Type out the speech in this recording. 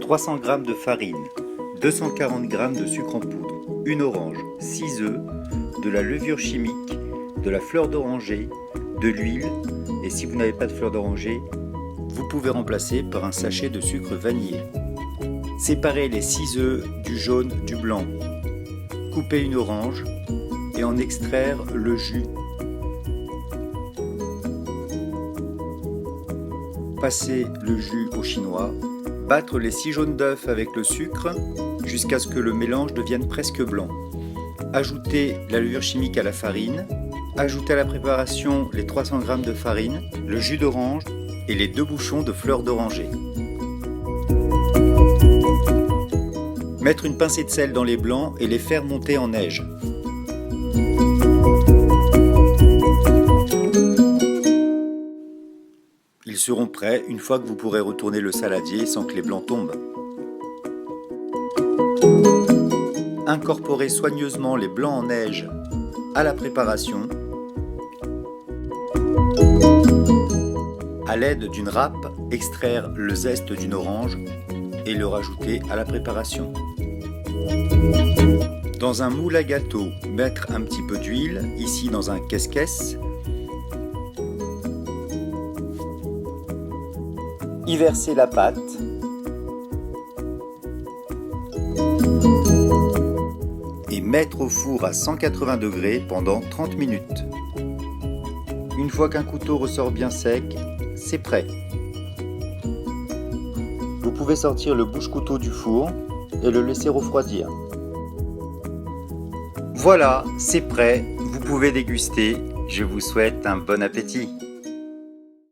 300 g de farine, 240 g de sucre en poudre, une orange, 6 œufs, de la levure chimique, de la fleur d'oranger, de l'huile et si vous n'avez pas de fleur d'oranger, vous pouvez remplacer par un sachet de sucre vanillé. Séparez les 6 œufs du jaune du blanc. Coupez une orange et en extraire le jus. Passez le jus au chinois. Battre les 6 jaunes d'œufs avec le sucre jusqu'à ce que le mélange devienne presque blanc. Ajoutez la levure chimique à la farine. Ajoutez à la préparation les 300 g de farine, le jus d'orange et les 2 bouchons de fleur d'oranger. Mettre une pincée de sel dans les blancs et les faire monter en neige. Ils seront prêts une fois que vous pourrez retourner le saladier sans que les blancs tombent. Incorporez soigneusement les blancs en neige à la préparation. À l'aide d'une râpe, extraire le zeste d'une orange et le rajouter à la préparation. Dans un moule à gâteau, mettre un petit peu d'huile, ici dans un caisse-caisse. Y verser la pâte. Et mettre au four à 180 degrés pendant 30 minutes. Une fois qu'un couteau ressort bien sec, c'est prêt. Vous pouvez sortir le bouche-couteau du four et le laisser refroidir. Voilà, c'est prêt, vous pouvez déguster. Je vous souhaite un bon appétit.